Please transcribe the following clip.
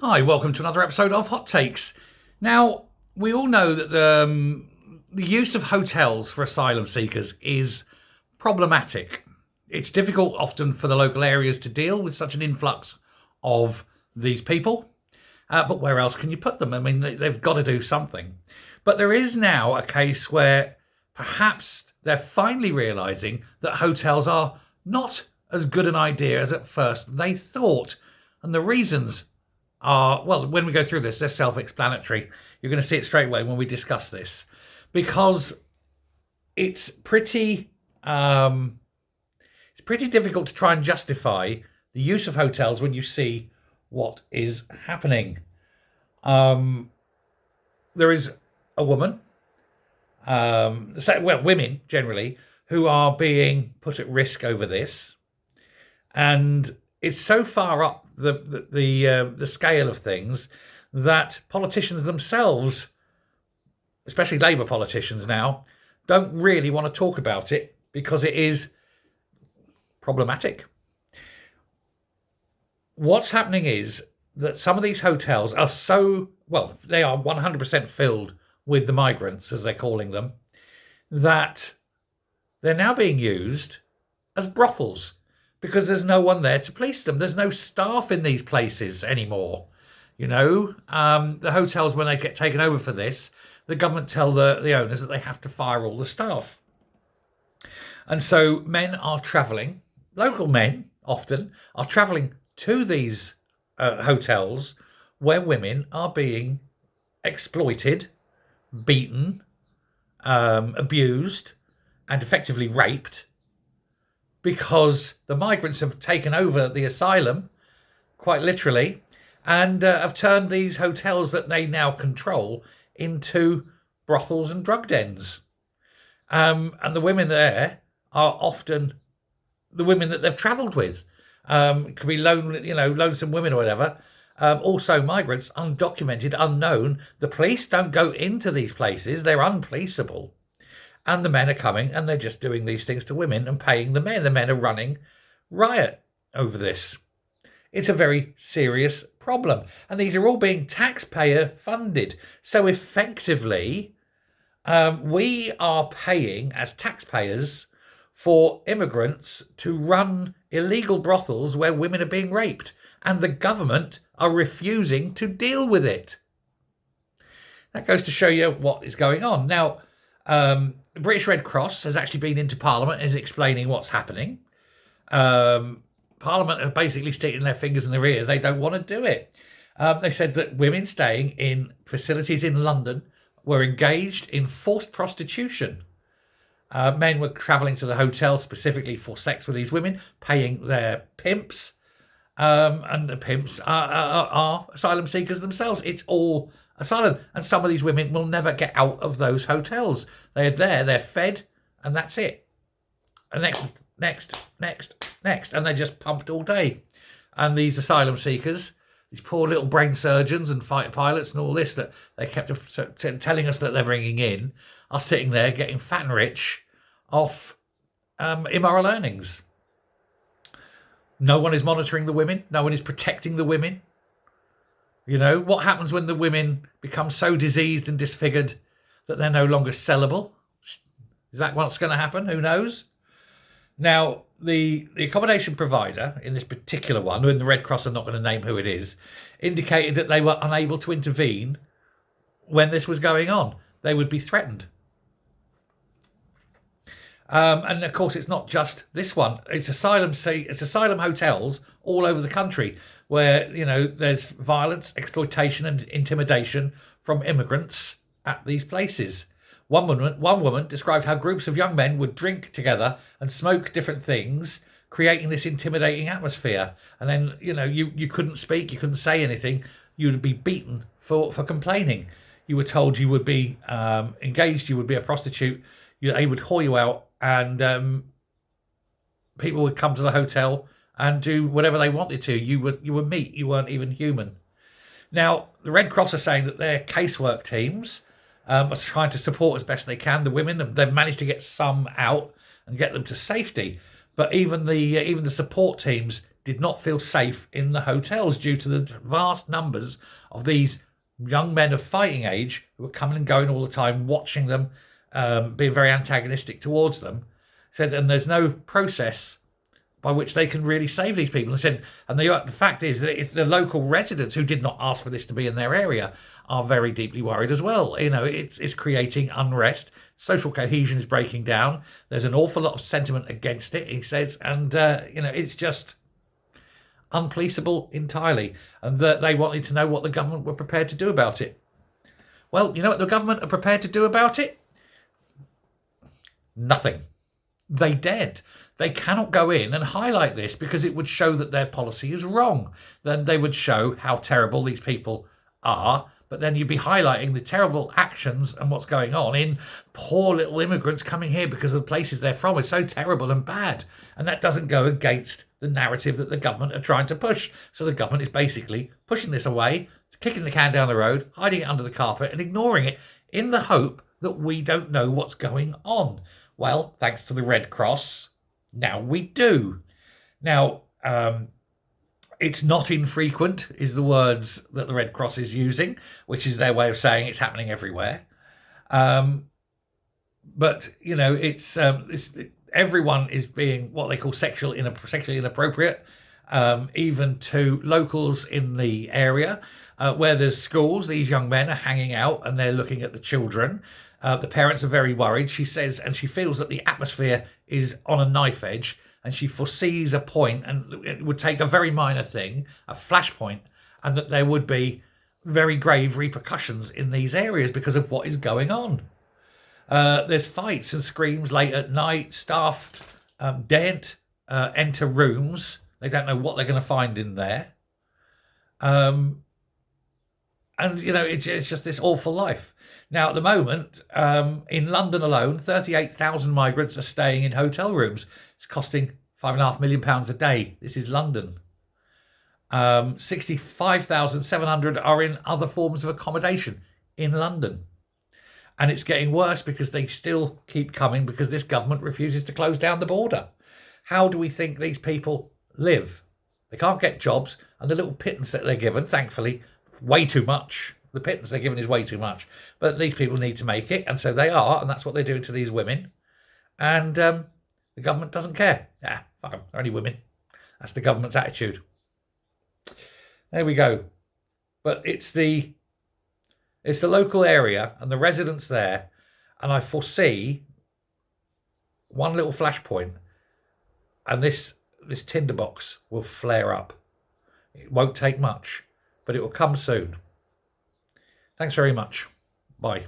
Hi, welcome to another episode of Hot Takes. Now, we all know that the use of hotels for asylum seekers is problematic. It's difficult often for the local areas to deal with such an influx of these people. But where else can you put them? I mean, they've got to do something. But there is now a case where perhaps they're finally realising that hotels are not as good an idea as at first they thought. And the reasons are, well, when we go through this, they're self-explanatory. You're going to see it straight away when we discuss this. Because it's pretty difficult to try and justify the use of hotels when you see what is happening. There is a woman, women generally, who are being put at risk over this, and it's so far up the scale of things that politicians themselves, especially Labour politicians now, don't really want to talk about it because it is problematic. What's happening is that some of these hotels are they are 100% filled with the migrants, as they're calling them, that they're now being used as brothels because there's no one there to police them. There's no staff in these places anymore. You know, the hotels, when they get taken over for this, the government tell the owners that they have to fire all the staff. And so men are travelling, local men often, are travelling to these hotels where women are being exploited, beaten, abused, and effectively raped because the migrants have taken over the asylum, quite literally, and have turned these hotels that they now control into brothels and drug dens. And the women there are often the women that they've travelled with. It could be lonesome women or whatever. Also migrants, undocumented, unknown. The police don't go into these places. They're unpoliceable. And the men are coming and they're just doing these things to women and paying the men. The men are running riot over this. It's a very serious problem. And these are all being taxpayer funded. So effectively, we are paying as taxpayers for immigrants to run illegal brothels where women are being raped. And the government are refusing to deal with it. That goes to show you what is going on. Now, the British Red Cross has actually been into Parliament and is explaining what's happening. Parliament are basically sticking their fingers in their ears. They don't want to do it. They said that women staying in facilities in London were engaged in forced prostitution. Men were travelling to the hotel specifically for sex with these women, paying their pimps. And the pimps are asylum seekers themselves. It's all asylum. And some of these women will never get out of those hotels. They're there, they're fed, and that's it. And next. And they're just pumped all day. And these asylum seekers, these poor little brain surgeons and fighter pilots and all this that they kept telling us that they're bringing in, are sitting there getting fat and rich off immoral earnings. No one is monitoring the women. No one is protecting the women. You know, what happens when the women become so diseased and disfigured that they're no longer sellable? Is that what's going to happen? Who knows? Now, the accommodation provider in this particular one, and the Red Cross are not going to name who it is, indicated that they were unable to intervene when this was going on. They would be threatened. And of course, it's not just this one. It's asylum hotels all over the country where, you know, there's violence, exploitation, and intimidation from immigrants at these places. One woman described how groups of young men would drink together and smoke different things, creating this intimidating atmosphere. And then, you know, you couldn't speak, you couldn't say anything. You would be beaten for complaining. You were told you would be engaged, you would be a prostitute. They would haul you out, and people would come to the hotel and do whatever they wanted to. You were meat. You weren't even human. Now, the Red Cross are saying that their casework teams are trying to support as best they can the women. They've managed to get some out and get them to safety. But even the support teams did not feel safe in the hotels due to the vast numbers of these young men of fighting age who were coming and going all the time, watching them, being very antagonistic towards them. Said, and there's no process by which they can really save these people. And said, and the fact is that the local residents who did not ask for this to be in their area are very deeply worried as well. You know, it's creating unrest. Social cohesion is breaking down. There's an awful lot of sentiment against it, he says, and it's just unpoliceable entirely. And that they wanted to know what the government were prepared to do about it. Well, you know what the government are prepared to do about it? Nothing. They daren't. They cannot go in and highlight this because it would show that their policy is wrong. Then they would show how terrible these people are, but then you'd be highlighting the terrible actions and what's going on in poor little immigrants coming here because of the places they're from is so terrible and bad. And that doesn't go against the narrative that the government are trying to push. So the government is basically pushing this away, kicking the can down the road, hiding it under the carpet and ignoring it in the hope that we don't know what's going on. Well, thanks to the Red Cross, now we do. Now, it's not infrequent, is the words that the Red Cross is using, which is their way of saying it's happening everywhere. But, you know, everyone is being what they call sexually inappropriate, even to locals in the area. Where there's schools, these young men are hanging out and they're looking at the children. The parents are very worried, she says, and she feels that the atmosphere is on a knife edge and she foresees a point, and it would take a very minor thing, a flashpoint, and that there would be very grave repercussions in these areas because of what is going on. There's fights and screams late at night. Staff daren't enter rooms. They don't know what they're going to find in there. And, you know, it's just this awful life. Now, at the moment, in London alone, 38,000 migrants are staying in hotel rooms. It's costing £5.5 million a day. This is London. 65,700 are in other forms of accommodation in London. And it's getting worse because they still keep coming because this government refuses to close down the border. How do we think these people live? They can't get jobs, and the little pittance that they're given, thankfully, way too much. The pittance they're given is way too much. But these people need to make it, and so they are, and that's what they're doing to these women. And the government doesn't care. Fuck them, they're only women. That's the government's attitude. There we go. But it's the local area and the residents there, and I foresee one little flashpoint, and this Tinderbox will flare up. It won't take much, but it will come soon. Thanks very much. Bye.